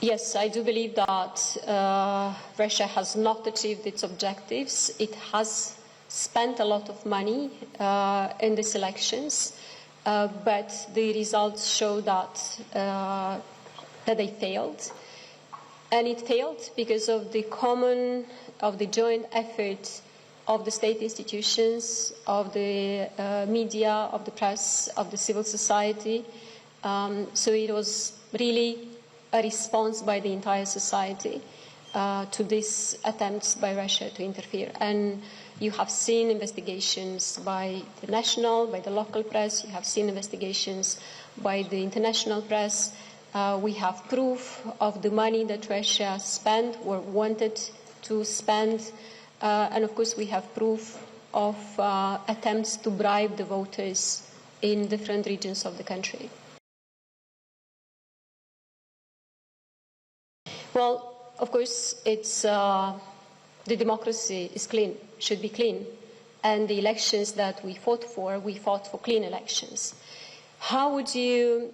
Yes, I do believe that Russia has not achieved its objectives. It has spent a lot of money in these elections, but the results show that they failed. And it failed because of the joint effort of the state institutions, of the media, of the press, of the civil society. So it was really a response by the entire society to these attempts by Russia to interfere. And you have seen investigations by the national, by the local press, you have seen investigations by the international press. We have proof of the money that Russia spent or wanted to spend. And of course, we have proof of attempts to bribe the voters in different regions of the country. Well, of course, it's, the democracy is clean, should be clean. And the elections that we fought for clean elections. How would you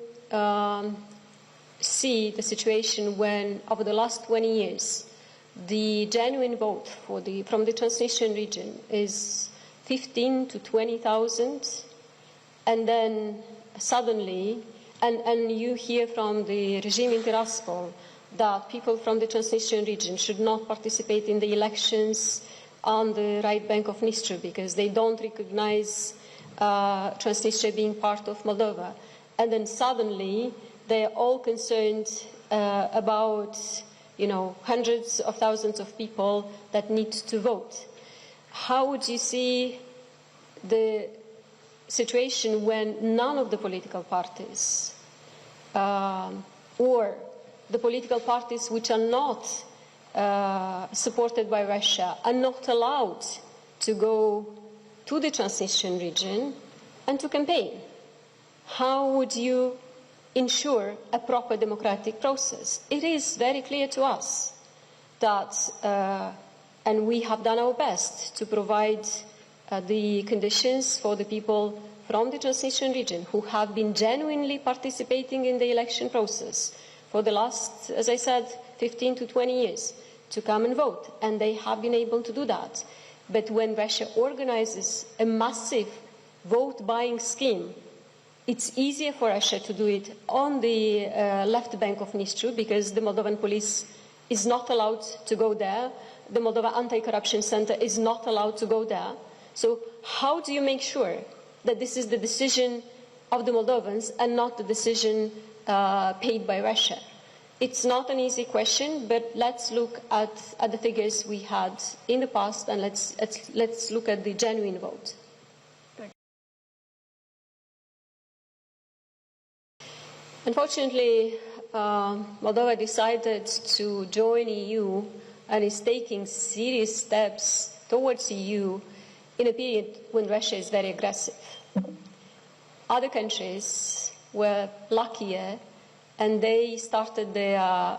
see the situation when, over the last 20 years, the genuine vote from the Transnistrian region is 15 to 20,000, and then suddenly, and you hear from the regime in Tiraspol that people from the Transnistrian region should not participate in the elections on the right bank of Dnistru because they don't recognize Transnistria being part of Moldova. And then suddenly they are all concerned about, hundreds of thousands of people that need to vote. How would you see the situation when none of the political parties or the political parties which are not supported by Russia are not allowed to go to the Transnistrian region and to campaign? How would you ensure a proper democratic process? It is very clear to us that, and we have done our best to provide the conditions for the people from the Transnistrian region who have been genuinely participating in the election process for the last, as I said, 15 to 20 years, to come and vote. And they have been able to do that. But when Russia organizes a massive vote-buying scheme, it's easier for Russia to do it on the left bank of Dnistru because the Moldovan police is not allowed to go there. The Moldova Anti-Corruption Center is not allowed to go there. So how do you make sure that this is the decision of the Moldovans and not the decision paid by Russia? It's not an easy question, but let's look at the figures we had in the past and let's look at the genuine vote. Unfortunately, Moldova decided to join EU and is taking serious steps towards EU in a period when Russia is very aggressive. Other countries were luckier and they started their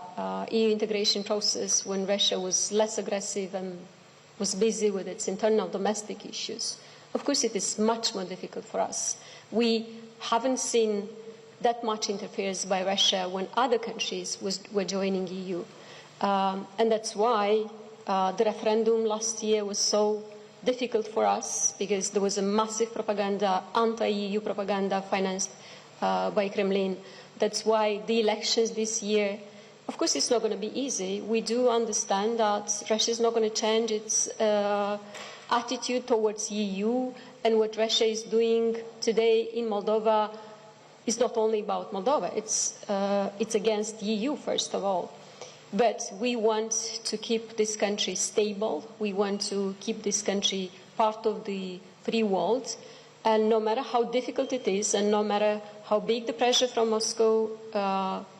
EU integration process when Russia was less aggressive and was busy with its internal domestic issues. Of course, it is much more difficult for us. We haven't seen that much interference by Russia when other countries were joining EU. And that's why the referendum last year was so difficult for us, because there was a massive propaganda, anti-EU propaganda financed by Kremlin. That's why the elections this year, of course it's not going to be easy. We do understand that Russia is not going to change its attitude towards EU, and what Russia is doing today in Moldova is not only about Moldova, it's against EU first of all. But we want to keep this country stable, we want to keep this country part of the free world, and no matter how difficult it is, and no matter how big the pressure from Moscow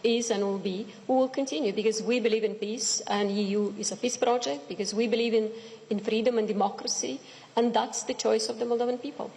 is and will be, we will continue, because we believe in peace, and EU is a peace project, because we believe in freedom and democracy, and that's the choice of the Moldovan people.